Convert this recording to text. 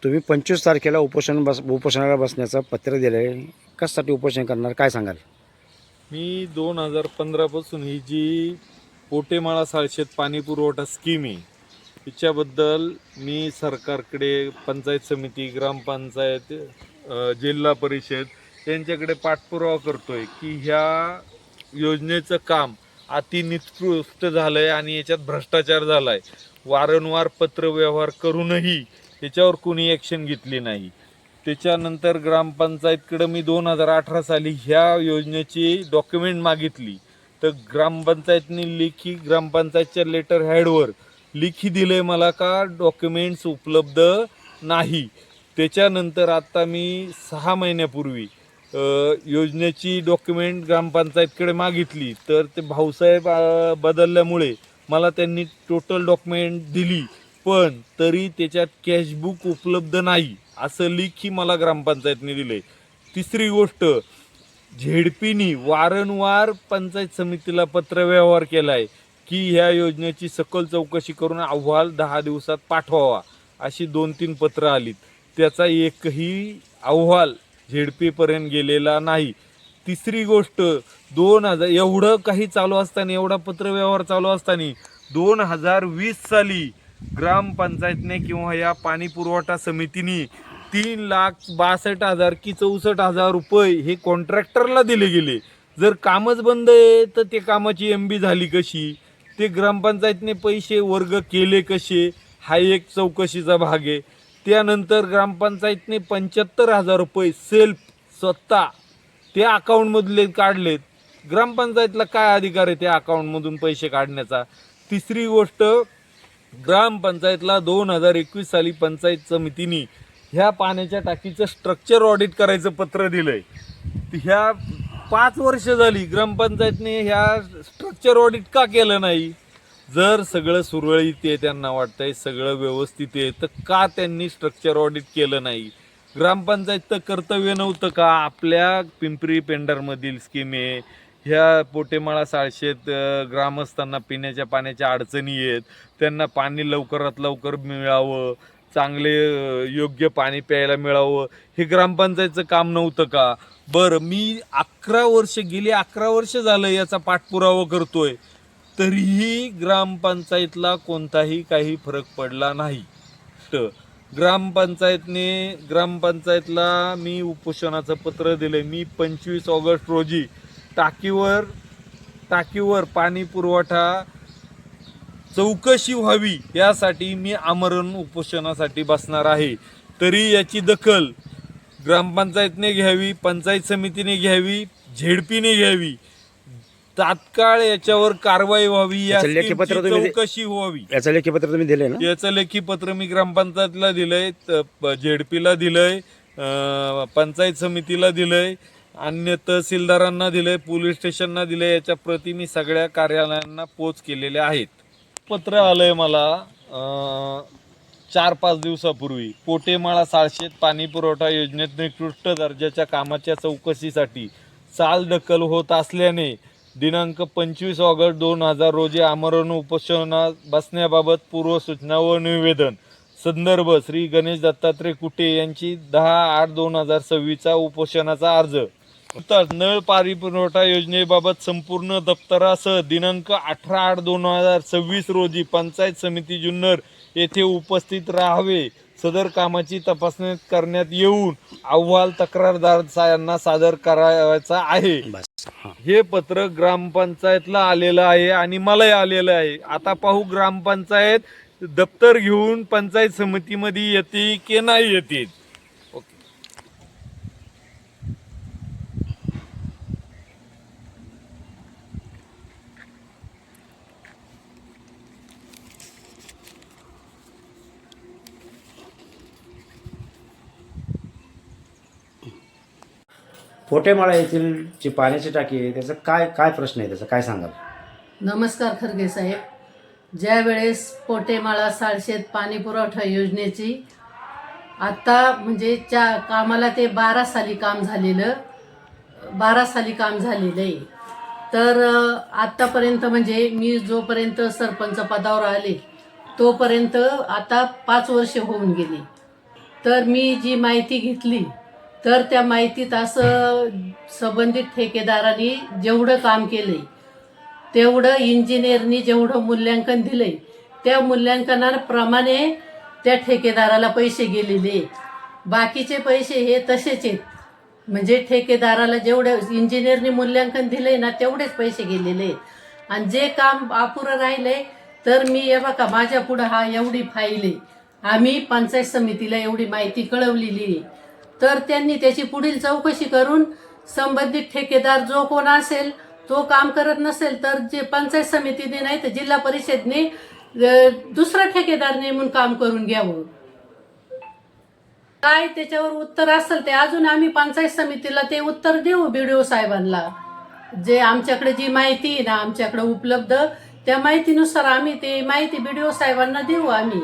तुम्ही 25 तारखेला उपोषणाला बसण्याचं पत्र दिलं आहे. कशासाठी उपोषण करणार, काय सांगाल? मी 2015 पासून ही जी पोटेमाळा साळशेत पाणी पुरवठा स्कीम आहे तिच्याबद्दल मी सरकारकडे, पंचायत समिती, ग्रामपंचायत, जिल्हा परिषद यांच्याकडे पाठपुरावा करतोय की ह्या योजनेचं काम अति निकृष्ट झालंय आणि याच्यात भ्रष्टाचार झालाय. वारंवार पत्रव्यवहार करूनही याच्यावर कोणी ॲक्शन घेतली नाही. त्याच्यानंतर ग्रामपंचायतकडे मी 2018 साली ह्या योजनेची डॉक्युमेंट मागितली, तर ग्रामपंचायतने ग्रामपंचायतच्या लेटर हेडवर लिखी दिले मला का डॉक्युमेंट्स उपलब्ध नाही. त्याच्यानंतर आता मी 6 महिन्यापूर्वी योजनेची डॉक्युमेंट ग्रामपंचायतकडे मागितली, तर ते भाऊसाहेब बदलल्यामुळे मला त्यांनी टोटल डॉक्युमेंट दिली, पण तरी त्याच्यात कॅशबुक उपलब्ध नाही असं लिखी मला ग्रामपंचायतने दिले. तिसरी गोष्ट, झेडपीनी वारंवार पंचायत समितीला पत्रव्यवहार केलाय की ह्या योजनेची सखोल चौकशी करून अहवाल 10 दिवसात पाठवावा, अशी 2-3 पत्र आलीत. त्याचा एकही अहवाल झेडपीपर्यंत गेलेला नाही. तिसरी गोष्ट, 2000 एवढं काही चालू असताना, एवढा पत्रव्यवहार चालू असताना 2020 साली ग्रामपंचायतने किंवा या पाणी पुरवठा समितीने 3,62,000 की 64,000 रुपये हे कॉन्ट्रॅक्टरला दिले गेले. जर कामच बंद आहे तर ते कामाची MB झाली कशी, ते ग्रामपंचायतने पैसे वर्ग केले कसे, हा एक चौकशीचा भाग आहे. त्यानंतर ग्रामपंचायतने 75,000 रुपये सेल्फ स्वतः त्या अकाउंटमधले काढलेत. ग्रामपंचायतला काय अधिकार आहे त्या अकाउंटमधून पैसे काढण्याचा? तिसरी गोष्ट, ग्रामपंचायतला 2021 साली पंचायत समितीने ह्या पाण्याच्या टाकीचं स्ट्रक्चर ऑडिट करायचं पत्र दिलंय. ह्या 5 वर्ष झाली ग्रामपंचायतने ह्या स्ट्रक्चर ऑडिट का केलं नाही? जर सगळं सुरळीत आहे, त्यांना वाटतंय सगळं व्यवस्थित आहे, तर का त्यांनी स्ट्रक्चर ऑडिट केलं नाही? ग्रामपंचायतचं कर्तव्य नव्हतं का? आपल्या पिंपरी पेंढारमधील स्कीम आहे, ह्या पोटेमाळा साळशेत ग्रामस्थांना पिण्याच्या पाण्याच्या अडचणी आहेत, त्यांना पाणी लवकरात लवकर मिळावं, चांगले योग्य पाणी प्यायला मिळावं, हे ग्रामपंचायतचं काम नव्हतं का? बरं, मी 11 वर्ष गेली 11 वर्ष झालं याचा पाठपुरावा करतोय, तरीही ग्रामपंचायतला कोणताही काही फरक पडला नाही. ग्रामपंचायतला मी उपोषणाचं पत्र दिले. मी 25 ऑगस्ट रोजी टाकीवर पाणी पुरवठा चौकशी व्हावी यासाठी मी आमरण उपोषणासाठी बसणार आहे. तरी याची दखल ग्रामपंचायतने घ्यावी, पंचायत समितीने घ्यावी, झेडपीने घ्यावी, तात्काळ याच्यावर कारवाई व्हावी, या चौकशी व्हावी. याचं लेखीपत्र तुम्ही दिलंय ना? याचं लेखी पत्र मी ग्रामपंचायतला दिलंय, झेडपीला दिलंय, पंचायत समितीला दिलंय, अन्य तहसीलदारांना दिलंय, पोलीस स्टेशनला दिलंय. याच्या प्रती मी सगळ्या कार्यालयांना पोच केलेल्या आहेत. पत्र आलंय मला 4-5 दिवसापूर्वी. पोटेमाळा साळशेत पाणी पुरवठा योजनेत निकृष्ट दर्जाच्या कामाच्या चौकशीसाठी चालढकल होत असल्याने दिनांक 25 ऑगस्ट 2000 रोजी आमरण उपोषणात बसण्याबाबत पूर्वसूचना व निवेदन. संदर्भ श्री गणेश दत्तात्रय कुटे यांची 10/8/2026 उपोषणाचा अर्ज. नळ पाणी पुरवठा योजनेबाबत संपूर्ण दप्तरासह दिनांक 18/8/2026 रोजी पंचायत समिती जुन्नर येथे उपस्थित राहावे. सदर कामाची तपासणी करण्यात येऊन अहवाल तक्रारदार यांना सादर करायचा आहे. हे पत्र ग्रामपंचायतला आलेलं आहे आणि मलाही आलेलं आहे. आता पाहू ग्रामपंचायत दप्तर घेऊन पंचायत समितीमध्ये येते की नाही येते. पोटेमाळा येथील जी पाण्याची टाकी आहे त्याचा काय प्रश्न आहे, त्याचा काय सांगाल? नमस्कार खरगे साहेब. ज्या वेळेस पोटेमाळा साळशेत पाणी पुरवठा योजनेची आत्ता म्हणजे कामाला ते 12 साली काम झालेलं आहे. तर आत्तापर्यंत म्हणजे मी जोपर्यंत सरपंच पदावर आले तोपर्यंत आता 5 वर्षे होऊन गेली. तर मी जी माहिती घेतली तर त्या माहितीत असं संबंधित ठेकेदारांनी जेवढं काम केलंय तेवढं इंजिनियरनी जेवढं मूल्यांकन दिलंय त्या मूल्यांकनाप्रमाणे त्या ठेकेदाराला पैसे गेलेले. बाकीचे पैसे हे तसेच आहेत. म्हणजे ठेकेदाराला जेवढे इंजिनियरनी मूल्यांकन दिलंय ना तेवढेच पैसे गेलेले आहेत. आणि जे काम अपुरं राहिलंय तर मी हे बघा माझ्या पुढं हा एवढी फाईल आहे. आम्ही पंचायत समितीला एवढी माहिती कळवलेली आहे. तर त्यांनी त्याची पुढील चौकशी करून संबंधित ठेकेदार जो कोण असेल तो काम करत नसेल तर जे पंचायत समितीने नाही तर जिल्हा परिषदने दुसरा ठेकेदार नेमून काम करून घ्यावं. काय त्याच्यावर उत्तर असेल ते अजून आम्ही पंचायत समितीला ते उत्तर देऊ BDO साहेबांना. जे आमच्याकडे जी माहिती आहे ना आमच्याकडे उपलब्ध त्या माहितीनुसार आम्ही ते माहिती BDO साहेबांना देऊ आम्ही.